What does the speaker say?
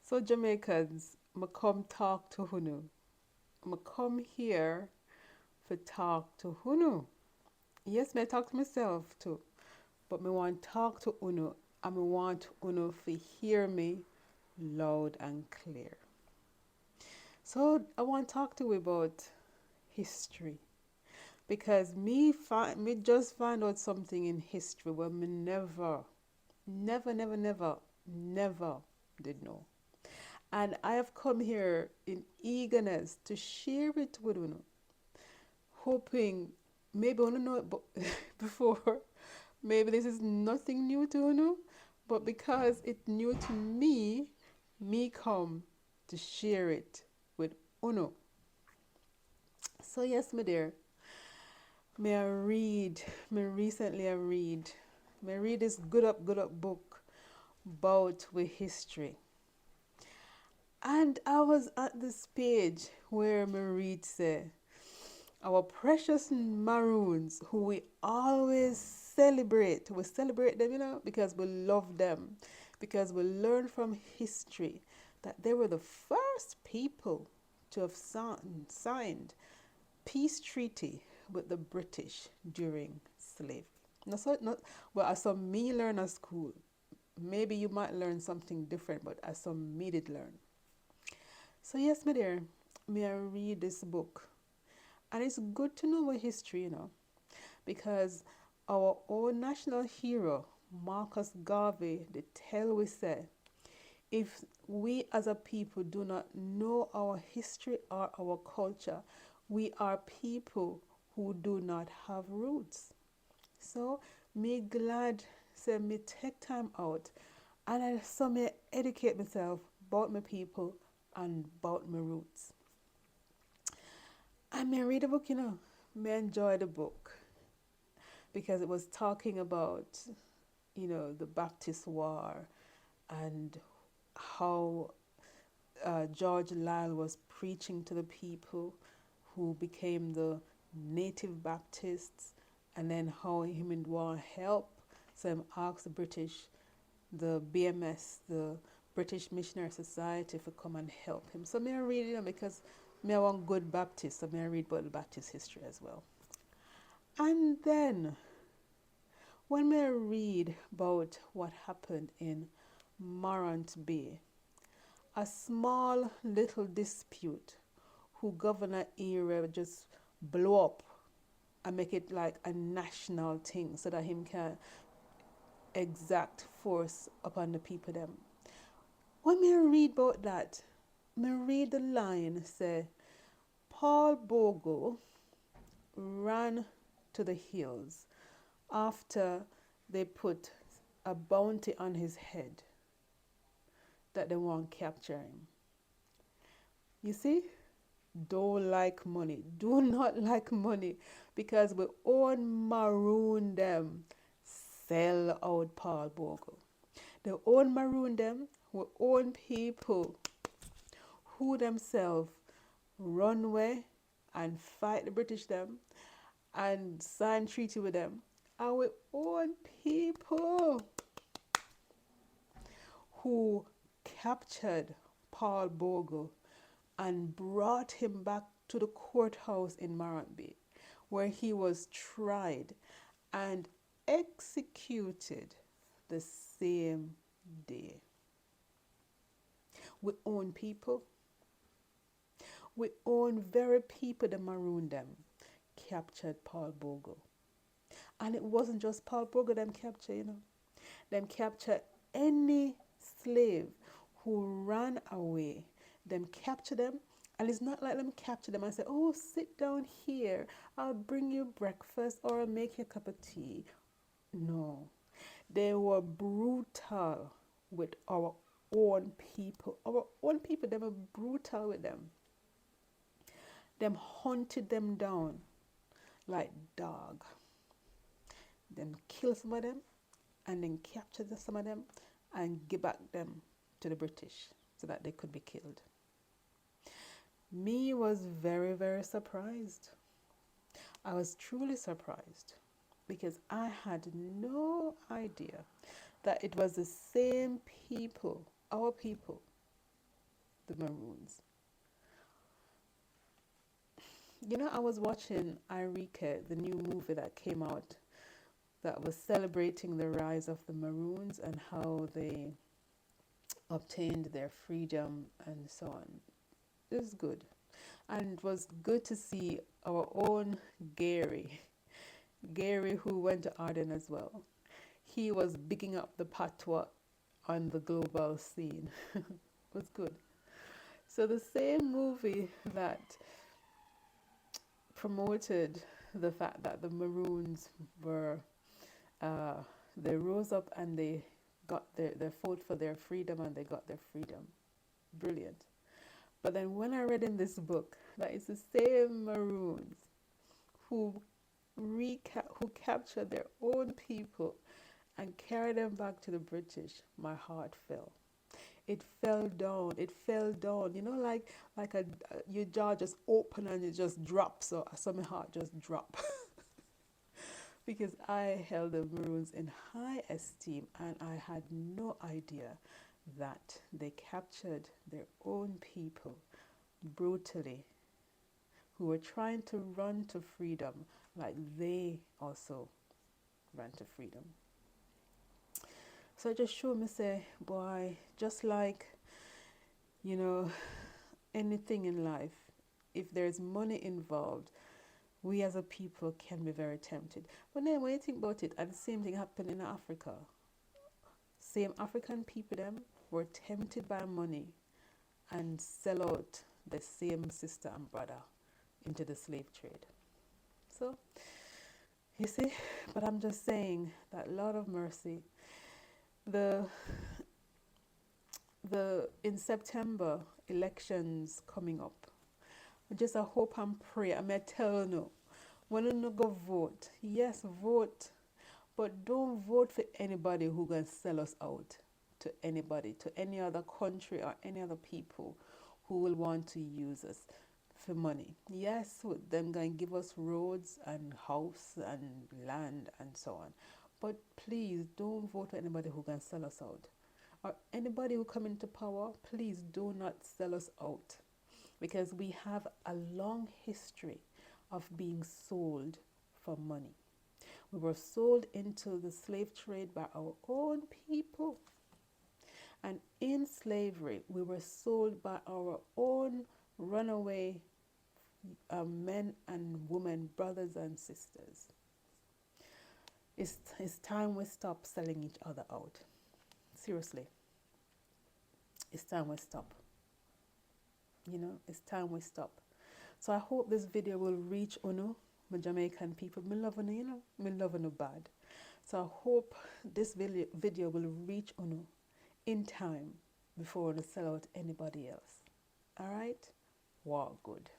So Jamaicans, I come talk to Hunu. I come here for talk to Hunu. Yes, I talk to myself too, but I want talk to Hunu and I want Hunu to hear me loud and clear. So I want to talk to you about history because me just find out something in history where me never did know. And I have come here in eagerness to share it with you, hoping maybe I don't know it before. Maybe this is nothing new to you, but because it's new to me, me come to share it with Uno. So yes, my dear, may I read, may recently may I read this good up book about with history. And I was at this page where me read say, our precious Maroons, who we always celebrate. We celebrate them, because we love them, because we learn from history that they were the first people to have signed peace treaty with the British during slavery. Not so, not, well, as some me learn at school, maybe you might learn something different, but as some me did learn. So yes, my dear, may I read this book? And it's good to know our history, because our own national hero, Marcus Garvey, the tell we say, if we as a people do not know our history or our culture, we are people who do not have roots. So me glad say me take time out and I so me educate myself about my people and about my roots. I may read a book, may enjoy the book because it was talking about, the Baptist War and how George Lyle was preaching to the people who became the native Baptists, and then how him and want help. So him asked the British, the BMS, the British Missionary Society, to come and help him. So may I read it because me I want good Baptist, so may I read about the Baptist history as well. And then when we read about what happened in Morant Bay, a small little dispute who Governor Era just blow up and make it like a national thing so that him can exact force upon the people them. When me read about that, me read the line say Paul Bogle ran to the hills after they put a bounty on his head that they want to capture him. You see? Don't like money. Do not like money because we own maroon them. Sell out Paul Bogle. They own maroon them. We own people who themselves run away and fight the British them and sign treaty with them. And we own people who captured Paul Bogle and brought him back to the courthouse in Marantby, where he was tried and executed the same day. We own people. We own very people that marooned them, captured Paul Bogle. And it wasn't just Paul Bogle them captured, Them captured any slave who ran away. Them capture them, and it's not like them capture them and say, "Oh, sit down here. I'll bring you breakfast or I'll make you a cup of tea." No, they were brutal with our own people. Our own people, they were brutal with them. Them hunted them down like dog. Then kill some of them and then capture some of them and give back them to the British so that they could be killed. Me was very surprised. I was truly surprised because I had no idea that it was the same people, our people, the Maroons. You know, I was watching Enrique, the new movie that came out that was celebrating the rise of the Maroons and how they obtained their freedom and so on. It was good. And it was good to see our own Gary, who went to Arden as well. He was bigging up the patois on the global scene. It was good. So the same movie that promoted the fact that the Maroons were, uh, they rose up and they got their fought for their freedom and they got their freedom. Brilliant. But then when I read in this book that it's the same Maroons who who captured their own people and carried them back to the British, my heart fell. It fell down. It fell down. You know, like your jaw just open and it just drops. So my heart just drop because I held the Maroons in high esteem, and I had no idea that they captured their own people brutally, who were trying to run to freedom, like they also ran to freedom. So it just showed me, say, boy, just like, you know, anything in life, if there's money involved, we as a people can be very tempted. But then when you think about it, and the same thing happened in Africa. Same African people them were tempted by money and sell out the same sister and brother into the slave trade. So, you see, but I'm just saying that Lord of mercy, the in September elections coming up. Just I hope and pray. I may tell you, when you go vote, yes, vote, but don't vote for anybody who gonna sell us out to anybody, to any other country or any other people who will want to use us for money. Yes, them gonna give us roads and house and land and so on. But please don't vote for anybody who can sell us out. Or anybody who come into power, please do not sell us out. Because we have a long history of being sold for money. We were sold into the slave trade by our own people. And in slavery, we were sold by our own runaway men and women, brothers and sisters. It's time we stop selling each other out. Seriously. It's time we stop. You know, it's time we stop. So I hope this video will reach Uno, my Jamaican people. Me love Uno, you know, me love Uno bad. So I hope this video will reach Uno in time before we sell out anybody else. All right? Wow, good.